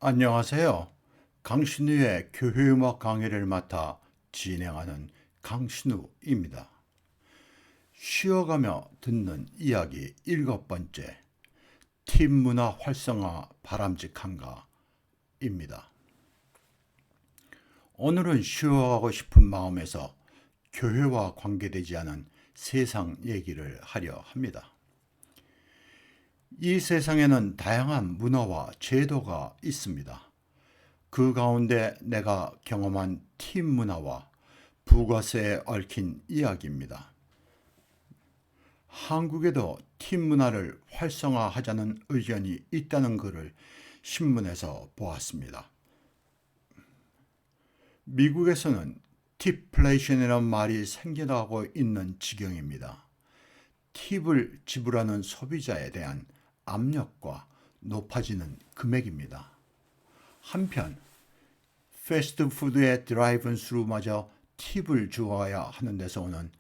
안녕하세요. 강신우의 교회음악 강의를 맡아 진행하는 강신우입니다. 쉬어가며 듣는 이야기 7번째, 팀 문화 활성화 바람직한가입니다. 오늘은 쉬어가고 싶은 마음에서 교회와 관계되지 않은 세상 얘기를 하려 합니다. 이 세상에는 다양한 문화와 제도가 있습니다. 그 가운데 내가 경험한 팀 문화와 부가세에 얽힌 이야기입니다. 한국에도 팀 문화를 활성화하자는 의견이 있다는 글을 신문에서 보았습니다. 미국에서는 팁플레이션이라는 말이 생겨나고 있는 지경입니다. 팁을 지불하는 소비자에 대한 압력과 높아지는 금액입니다. 한편 패스트푸드의 드라이브 스루마저 팁을 주어야 하는 데서 오는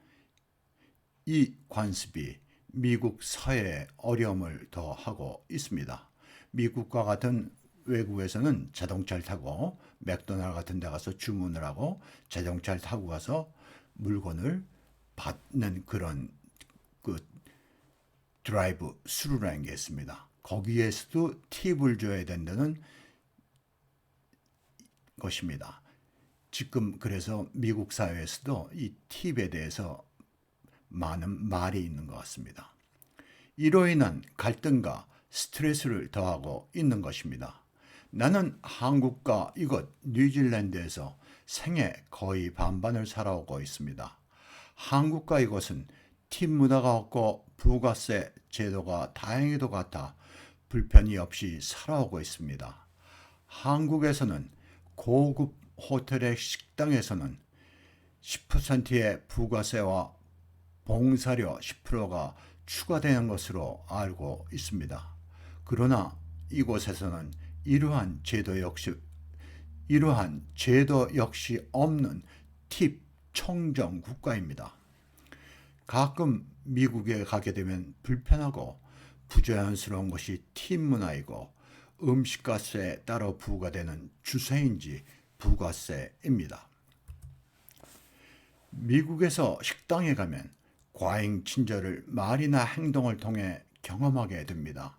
이 관습이 미국 사회에 어려움을 더하고 있습니다. 미국과 같은 외국에서는 자동차를 타고 맥도날드 같은 데 가서 주문을 하고 자동차를 타고 가서 물건을 받는 그런 드라이브 스루라는 게 있습니다. 거기에서도 팁을 줘야 된다는 것입니다. 지금 그래서 미국 사회에서도 이 팁에 대해서 많은 말이 있는 것 같습니다. 이로 인한 갈등과 스트레스를 더하고 있는 것입니다. 나는 한국과 이곳 뉴질랜드에서 생애 거의 반반을 살아오고 있습니다. 한국과 이곳은 팁 문화가 없고 부가세 제도가 다행히도 같아 불편이 없이 살아오고 있습니다. 한국에서는 고급 호텔의 식당에서는 10%의 부가세와 봉사료 10%가 추가되는 것으로 알고 있습니다. 그러나 이곳에서는 이러한 제도 역시 없는 팁 청정 국가입니다. 가끔 미국에 가게 되면 불편하고 부자연스러운 것이 팁 문화이고 음식값에 따라 부과되는 주세인지 부가세입니다. 미국에서 식당에 가면 과잉 친절을 말이나 행동을 통해 경험하게 됩니다.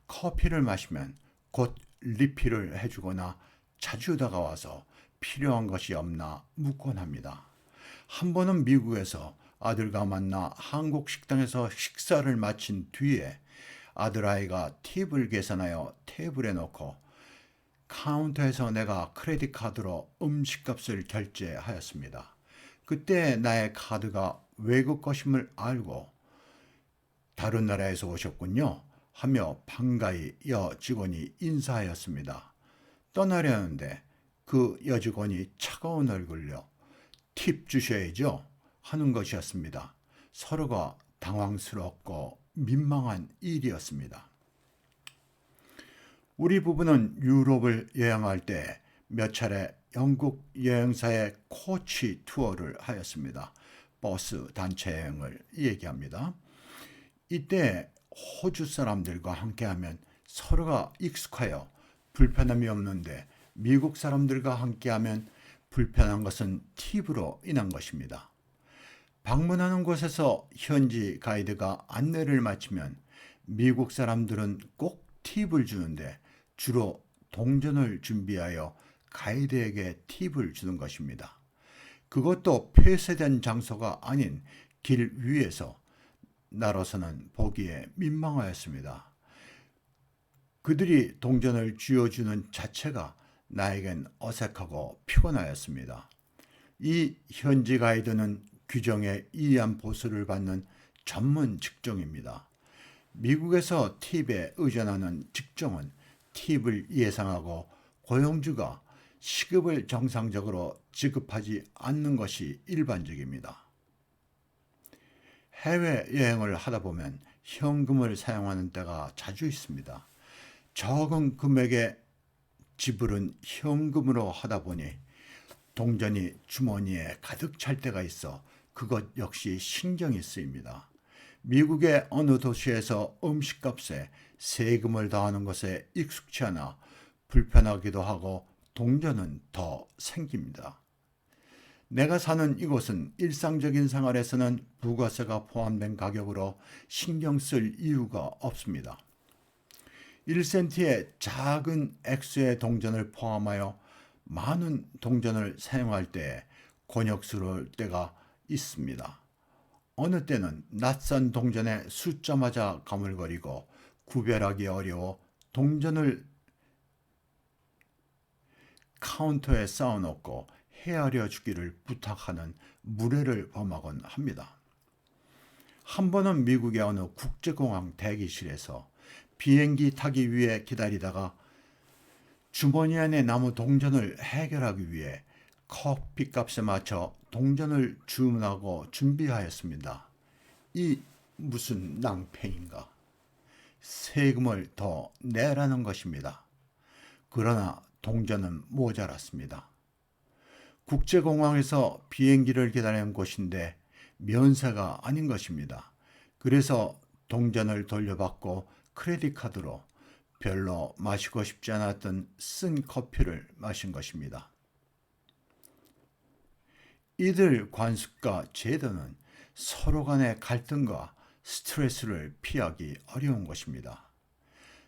커피를 마시면 곧 리필을 해주거나 자주 다가와서 필요한 것이 없나 묻곤 합니다. 한 번은 미국에서 아들과 만나 한국 식당에서 식사를 마친 뒤에 아들아이가 팁을 계산하여 테이블에 놓고 카운터에서 내가 크레딧 카드로 음식값을 결제하였습니다. 그때 나의 카드가 외국 것임을 알고 다른 나라에서 오셨군요 하며 반가이 여직원이 인사하였습니다. 떠나려는데 그 여직원이 차가운 얼굴로 팁 주셔야죠 하는 것이었습니다. 서로가 당황스럽고 민망한 일이었습니다. 우리 부부는 유럽을 여행할 때 몇 차례 영국 여행사의 코치 투어를 하였습니다. 버스 단체 여행을 얘기합니다. 이때 호주 사람들과 함께하면 서로가 익숙하여 불편함이 없는데 미국 사람들과 함께하면 불편한 것은 팁으로 인한 것입니다. 방문하는 곳에서 현지 가이드가 안내를 마치면 미국 사람들은 꼭 팁을 주는데 주로 동전을 준비하여 가이드에게 팁을 주는 것입니다. 그것도 폐쇄된 장소가 아닌 길 위에서 나로서는 보기에 민망하였습니다. 그들이 동전을 쥐어주는 자체가 나에겐 어색하고 피곤하였습니다. 이 현지 가이드는 규정에 이의한 보수를 받는 전문 직종입니다. 미국에서 팁에 의존하는 직종은 팁을 예상하고 고용주가 시급을 정상적으로 지급하지 않는 것이 일반적입니다. 해외여행을 하다 보면 현금을 사용하는 때가 자주 있습니다. 적은 금액의 지불은 현금으로 하다 보니 동전이 주머니에 가득 찰 때가 있어 그것 역시 신경이 쓰입니다. 미국의 어느 도시에서 음식값에 세금을 더하는 것에 익숙치 않아 불편하기도 하고 동전은 더 생깁니다. 내가 사는 이곳은 일상적인 생활에서는 부가세가 포함된 가격으로 신경 쓸 이유가 없습니다. 1센트의 작은 액수의 동전을 포함하여 많은 동전을 사용할 때 곤욕스러울 때가 있습니다. 어느 때는 낯선 동전의 숫자마저 가물거리고 구별하기 어려워 동전을 카운터에 쌓아놓고 헤아려 주기를 부탁하는 무례를 범하곤 합니다. 한 번은 미국의 어느 국제공항 대기실에서 비행기 타기 위해 기다리다가 주머니 안에 남은 동전을 해결하기 위해 커피값에 맞춰 동전을 주문하고 준비하였습니다. 이 무슨 낭패인가? 세금을 더 내라는 것입니다. 그러나 동전은 모자랐습니다. 국제공항에서 비행기를 기다리는 곳인데 면세가 아닌 것입니다. 그래서 동전을 돌려받고 크레딧 카드로 별로 마시고 싶지 않았던 쓴 커피를 마신 것입니다. 이들 관습과 제도는 서로 간의 갈등과 스트레스를 피하기 어려운 것입니다.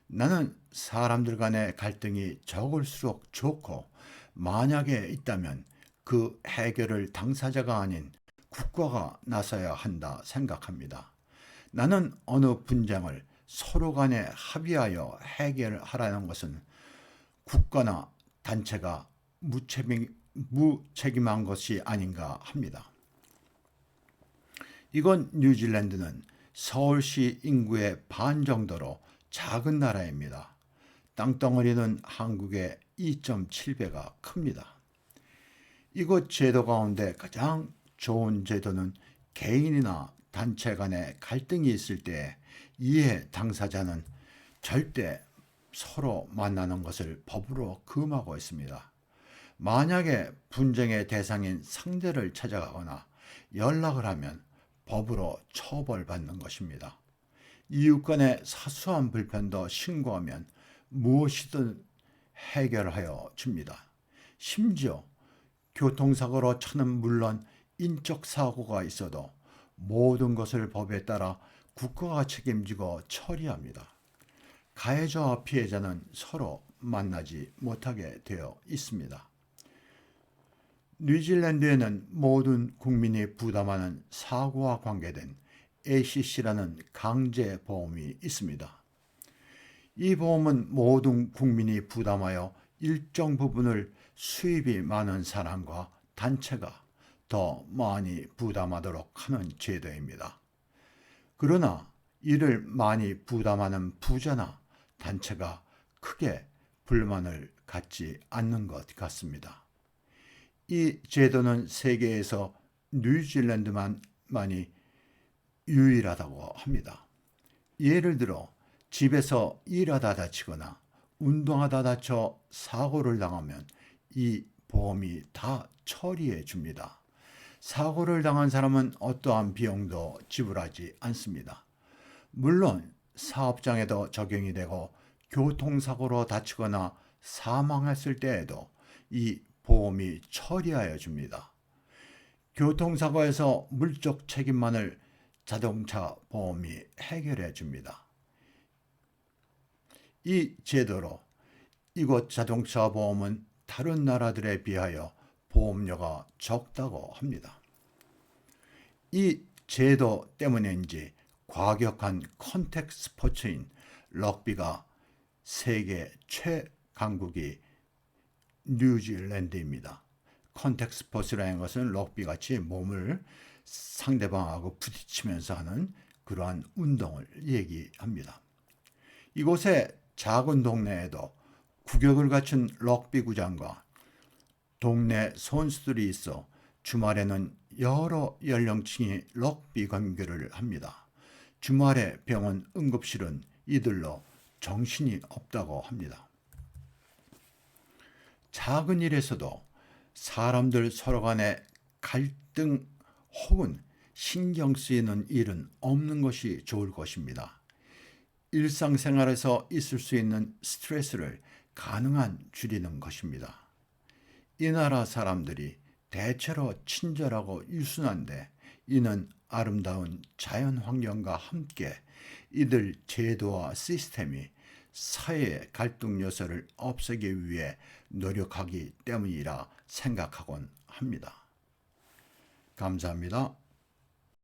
나는 사람들 간의 갈등이 적을수록 좋고 만약에 있다면 그 해결을 당사자가 아닌 국가가 나서야 한다 생각합니다. 나는 어느 분쟁을 서로 간에 합의하여 해결하라는 것은 국가나 단체가 무책임한 것이 아닌가 합니다. 이건 뉴질랜드는 서울시 인구의 반 정도로 작은 나라입니다. 땅덩어리는 한국의 2.7배가 큽니다. 이곳 제도 가운데 가장 좋은 제도는 개인이나 단체 간의 갈등이 있을 때 이해 당사자는 절대 서로 만나는 것을 법으로 금하고 있습니다. 만약에 분쟁의 대상인 상대를 찾아가거나 연락을 하면 법으로 처벌받는 것입니다. 이웃 간의 사소한 불편도 신고하면 무엇이든 해결하여 줍니다. 심지어 교통사고로 차는 물론 인적 사고가 있어도 모든 것을 법에 따라 국가가 책임지고 처리합니다. 가해자와 피해자는 서로 만나지 못하게 되어 있습니다. 뉴질랜드에는 모든 국민이 부담하는 사고와 관계된 ACC라는 강제보험이 있습니다. 이 보험은 모든 국민이 부담하여 일정 부분을 수입이 많은 사람과 단체가 더 많이 부담하도록 하는 제도입니다. 그러나 이를 많이 부담하는 부자나 단체가 크게 불만을 갖지 않는 것 같습니다. 이 제도는 세계에서 뉴질랜드만이 유일하다고 합니다. 예를 들어 집에서 일하다 다치거나 운동하다 다쳐 사고를 당하면 이 보험이 다 처리해 줍니다. 사고를 당한 사람은 어떠한 비용도 지불하지 않습니다. 물론 사업장에도 적용이 되고 교통사고로 다치거나 사망했을 때에도 이 보험이 처리하여 줍니다. 교통사고에서 물적 책임만을 자동차 보험이 해결해 줍니다. 이 제도로 이곳 자동차 보험은 다른 나라들에 비하여 보험료가 적다고 합니다. 이 제도 때문인지 과격한 컨택 스포츠인 럭비가 세계 최강국이 뉴질랜드입니다. 컨택 스포츠라는 것은 럭비같이 몸을 상대방하고 부딪히면서 하는 그러한 운동을 얘기합니다. 이곳의 작은 동네에도 규격을 갖춘 럭비 구장과 동네 선수들이 있어 주말에는 여러 연령층이 럭비 경기를 합니다. 주말에 병원 응급실은 이들로 정신이 없다고 합니다. 작은 일에서도 사람들 서로 간의 갈등 혹은 신경 쓰이는 일은 없는 것이 좋을 것입니다. 일상생활에서 있을 수 있는 스트레스를 가능한 줄이는 것입니다. 이 나라 사람들이 대체로 친절하고 유순한데 이는 아름다운 자연 환경과 함께 이들 제도와 시스템이 사회의 갈등 요소를 없애기 위해 노력하기 때문이라 생각하곤 합니다. 감사합니다.